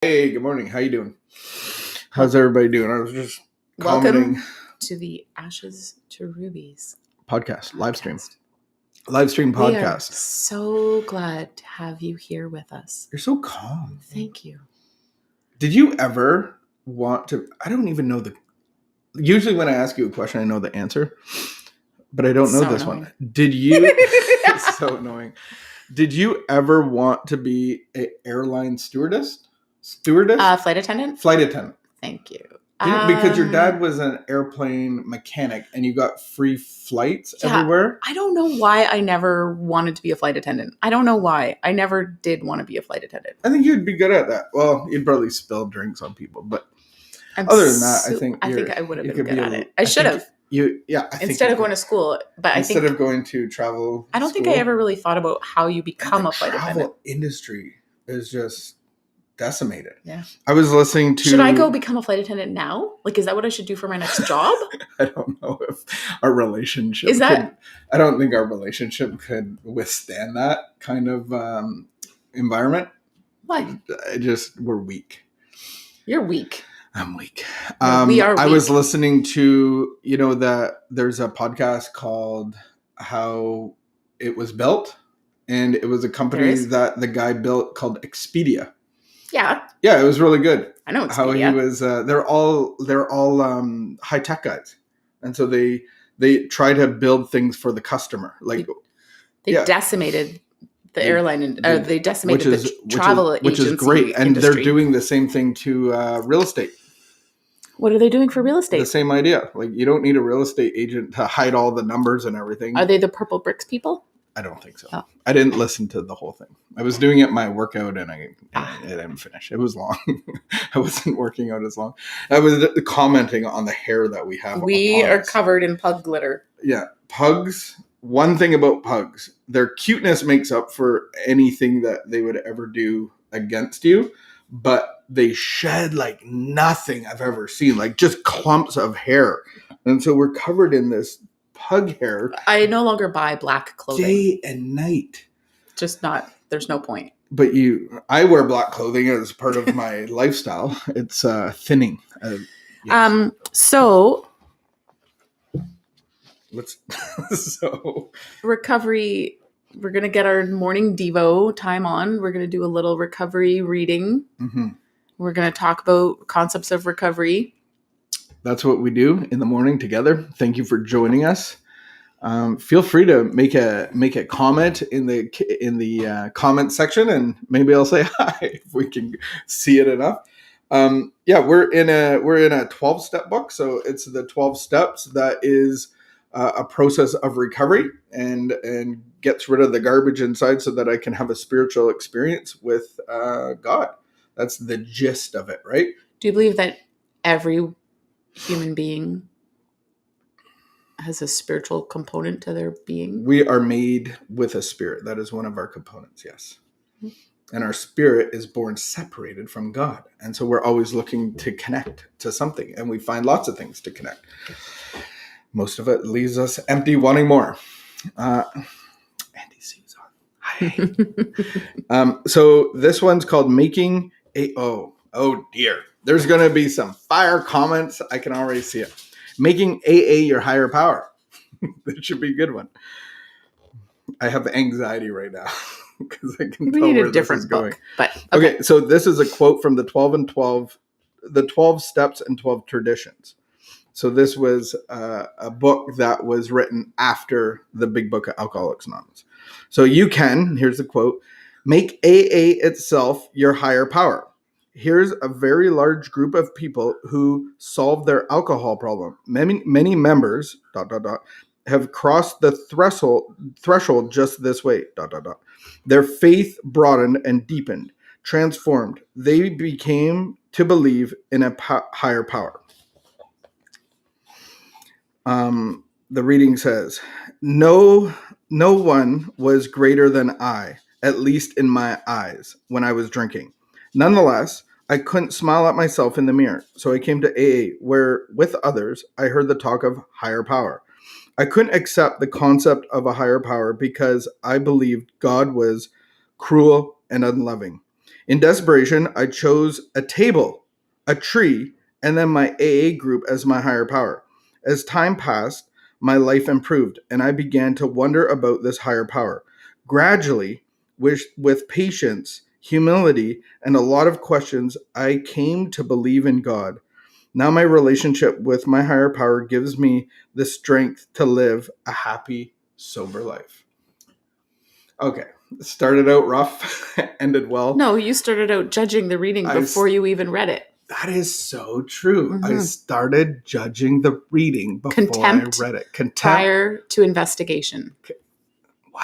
Hey, good morning. How you doing? How's everybody doing? I was just Welcome commenting. to the Ashes to Rubies Podcast, live stream We are podcast. so glad to have you here with us. You're so calm. Thank you. Did you ever want to? I don't even know Usually, when I ask you a question, I know the answer, but I don't know this annoying. one. Did you? It's so annoying. Did you ever want to be an airline stewardess? Flight attendant? Flight attendant. Thank you. Because your dad was an airplane mechanic and you got free flights everywhere. I don't know why I never wanted to be a flight attendant. I don't know why. I never did want to be a flight attendant. I think you'd be good at that. Well, you'd probably spill drinks on people, but other than that, I think I would have been good at it. I should have. Instead of going to school, but instead of going to travel. I don't think I ever really thought about how you become a flight attendant. The travel industry is just decimated. Yeah. I was listening to. Should I go become a flight attendant now? Like, is that what I should do for my next job? I don't know if our relationship I don't think our relationship could withstand that kind of environment. Why? We're weak. You're weak. I'm weak. We are weak. I was listening to, that there's a podcast called How It Was Built, and it was a company that the guy built called Expedia. Yeah. Yeah, it was really good. I know Expedia. How he was. They're all high tech guys, and so they try to build things for the customer. Like they decimated the airline, they decimated the travel agency, which is great, and industry. They're doing the same thing to real estate. What are they doing for real estate? The same idea. Like, you don't need a real estate agent to hide all the numbers and everything. Are they the purple bricks people? I don't think so. Oh. I didn't listen to the whole thing. I was doing it my workout and I didn't finish. It was long. I wasn't working out as long. I was commenting on the hair that we have. We are covered in pug glitter. Yeah. Pugs. One thing about pugs, their cuteness makes up for anything that they would ever do against you, but they shed like nothing I've ever seen, like just clumps of hair. And so we're covered in this pug hair. I no longer buy black clothing. Day and night. Just not, there's no point. But I wear black clothing as part of my lifestyle. It's thinning. Yes. So recovery, we're going to get our morning Devo time on. We're going to do a little recovery reading. Mm-hmm. We're going to talk about concepts of recovery. That's what we do in the morning together. Thank you for joining us. Feel free to make a comment in the comment section, and maybe I'll say hi if we can see it enough. We're in a 12-step book, so it's the 12 steps that is a process of recovery and gets rid of the garbage inside so that I can have a spiritual experience with God. That's the gist of it, right? Do you believe that every human being has a spiritual component to their being? We are made with a spirit. That is one of our components, yes. Mm-hmm. And our spirit is born separated from God. And so we're always looking to connect to something. And we find lots of things to connect. Most of it leaves us empty, wanting more. Andy C's on. Hi. So this one's called Making a... Oh dear. There's going to be some fire comments. I can already see it. Making AA your higher power. That should be a good one. I have anxiety right now because I can tell where this is going. But okay, so this is a quote from the 12 Steps and 12 Traditions. So this was a book that was written after the Big Book of Alcoholics Anonymous. So you can, here's the quote, make AA itself your higher power. Here's a very large group of people who solved their alcohol problem. Many members, ... have crossed the threshold just this way, ... Their faith broadened and deepened, transformed. They became to believe in a higher power. The reading says, no one was greater than I, at least in my eyes, when I was drinking. Nonetheless, I couldn't smile at myself in the mirror, so I came to AA, where, with others, I heard the talk of higher power. I couldn't accept the concept of a higher power because I believed God was cruel and unloving. In desperation, I chose a table, a tree, and then my AA group as my higher power. As time passed, my life improved, and I began to wonder about this higher power. Gradually, with patience, humility, and a lot of questions, I came to believe in God. Now my relationship with my higher power gives me the strength to live a happy, sober life. Okay, started out rough, ended well. No, you started out judging the reading before you even read it. That is so true. Mm-hmm. I started judging the reading before I read it. Contempt prior to investigation. Wow.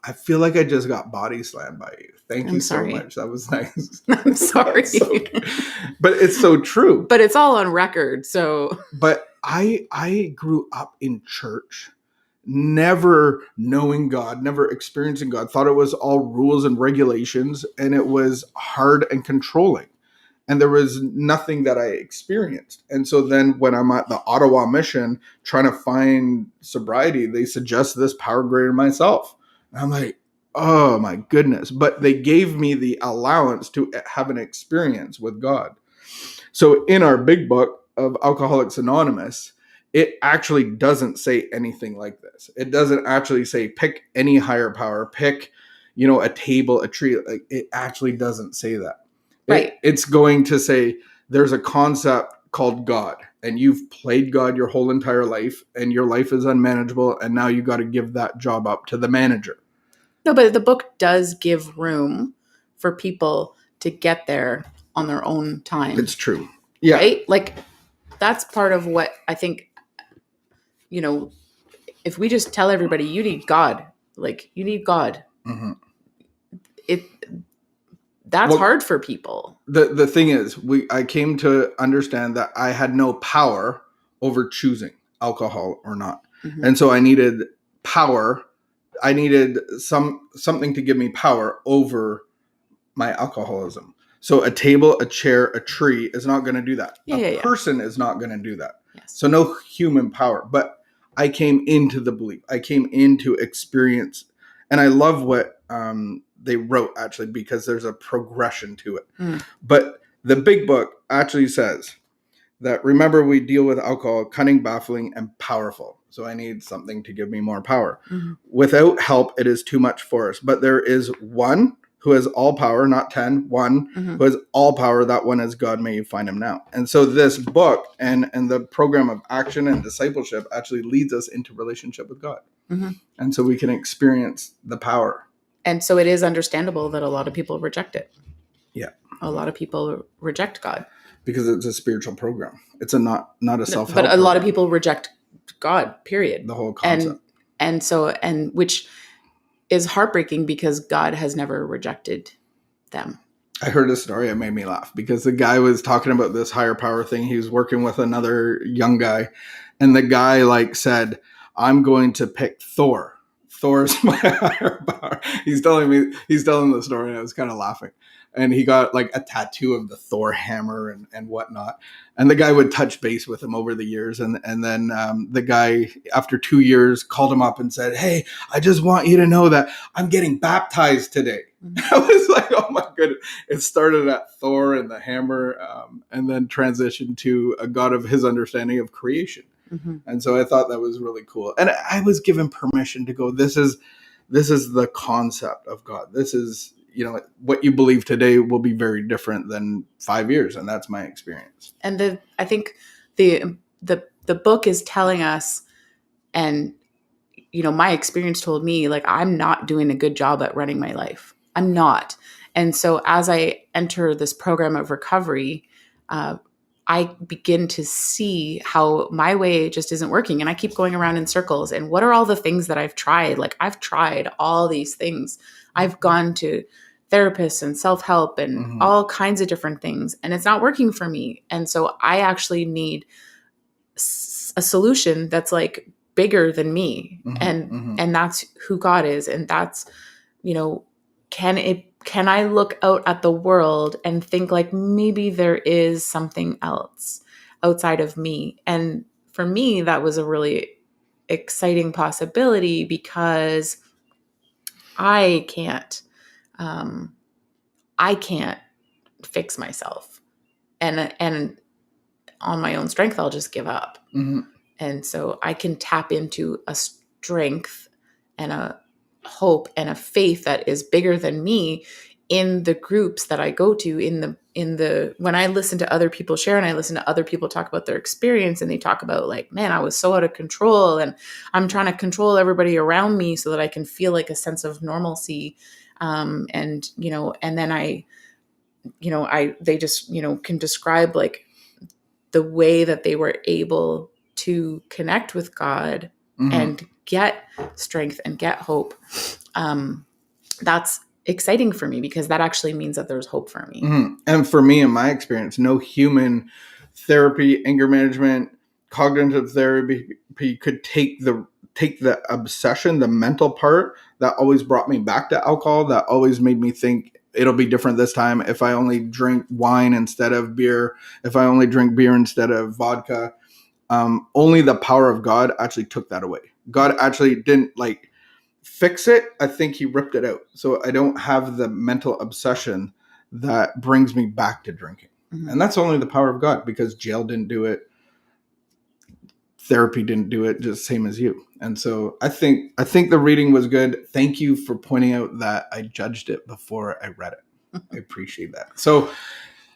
I feel like I just got body slammed by you. Thank you so sorry. much. That was nice. I'm sorry. But it's so true. But it's all on record, so. But I grew up in church, never knowing God, never experiencing God, thought it was all rules and regulations, and it was hard and controlling. And there was nothing that I experienced. And so then when I'm at the Ottawa Mission trying to find sobriety, they suggest this power greater than myself. And I'm like, oh my goodness. But they gave me the allowance to have an experience with God. So in our big book of Alcoholics Anonymous, it actually doesn't say anything like this. It doesn't actually say pick any higher power, pick, a table, a tree. Like, it actually doesn't say that. Right. It's going to say there's a concept called God, and you've played God your whole entire life, and your life is unmanageable, and now you got to give that job up to the manager. No, but the book does give room for people to get there on their own time. It's true. Yeah. Right? Like, that's part of what I think, if we just tell everybody, you need God, like, you need God. Mm-hmm. That's hard for people. The thing is, I came to understand that I had no power over choosing alcohol or not. Mm-hmm. And so I needed power. I needed something to give me power over my alcoholism. So a table, a chair, a tree is not going to do that. A person is not going to do that. Yes. So no human power. But I came into the belief. I came into experience. And I love what they wrote, actually, because there's a progression to it. Mm. But the big book actually says that, remember, we deal with alcohol, cunning, baffling, and powerful. So I need something to give me more power. Mm-hmm. Without help, it is too much for us. But there is one who has all power, not 10, one who has all power. That one is God. May you find him now. And so this book and the program of action and discipleship actually leads us into relationship with God. Mm-hmm. And so we can experience the power. And so it is understandable that a lot of people reject it. Yeah. A lot of people reject God. Because it's a spiritual program. It's not a self-help But a program. Lot of people reject God, period. The whole concept. And which is heartbreaking because God has never rejected them. I heard a story that made me laugh because the guy was talking about this higher power thing. He was working with another young guy, and the guy said, I'm going to pick Thor. Thor's my higher power. He's telling the story, and I was kind of laughing. And he got a tattoo of the Thor hammer and whatnot. And the guy would touch base with him over the years. And then the guy, after 2 years, called him up and said, hey, I just want you to know that I'm getting baptized today. Mm-hmm. I was like, oh my goodness. It started at Thor and the hammer and then transitioned to a God of his understanding of creation. Mm-hmm. And so I thought that was really cool. And I was given permission to go, this is the concept of God. This is, what you believe today will be very different than 5 years. And that's my experience. And I think the book is telling us, and, my experience told me, I'm not doing a good job at running my life. I'm not. And so as I enter this program of recovery, I begin to see how my way just isn't working. And I keep going around in circles. And what are all the things that I've tried? I've tried all these things. I've gone to therapists and self-help and all kinds of different things. And it's not working for me. And so I actually need a solution that's bigger than me. And that's who God is. And that's, can I look out at the world and think maybe there is something else outside of me? And for me, that was a really exciting possibility because I can't fix myself. And on my own strength, I'll just give up. Mm-hmm. And so I can tap into a strength and a hope and a faith that is bigger than me in the groups that I go to, when I listen to other people share and I listen to other people talk about their experience, and they talk about like, man, I was so out of control and I'm trying to control everybody around me so that I can feel like a sense of normalcy. And then they just, can describe like the way that they were able to connect with God Mm-hmm. and get strength and get hope. That's exciting for me because that actually means that there's hope for me. Mm-hmm. And for me, in my experience, no human therapy, anger management, cognitive therapy could take the obsession, the mental part that always brought me back to alcohol, that always made me think it'll be different this time if I only drink wine instead of beer, if I only drink beer instead of vodka. Only the power of God actually took that away. God actually didn't fix it. I think he ripped it out. So I don't have the mental obsession that brings me back to drinking. Mm-hmm. And that's only the power of God, because jail didn't do it. Therapy didn't do it, just same as you. And so I think the reading was good. Thank you for pointing out that I judged it before I read it. I appreciate that. So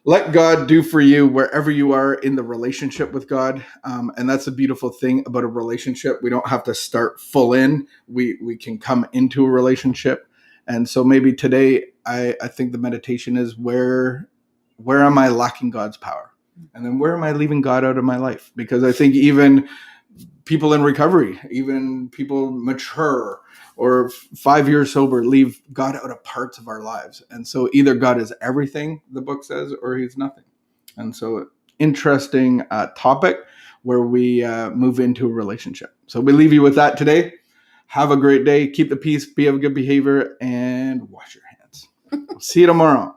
let God do for you wherever you are in the relationship with God. And that's a beautiful thing about a relationship. We don't have to start full in. We can come into a relationship. And so maybe today, I think the meditation is where am I lacking God's power? And then where am I leaving God out of my life? Because I think even people in recovery, even people mature or 5 years sober, leave God out of parts of our lives. And so either God is everything, the book says, or he's nothing. And so interesting topic where we move into a relationship. So we leave you with that today. Have a great day. Keep the peace, be of good behavior, and wash your hands. See you tomorrow.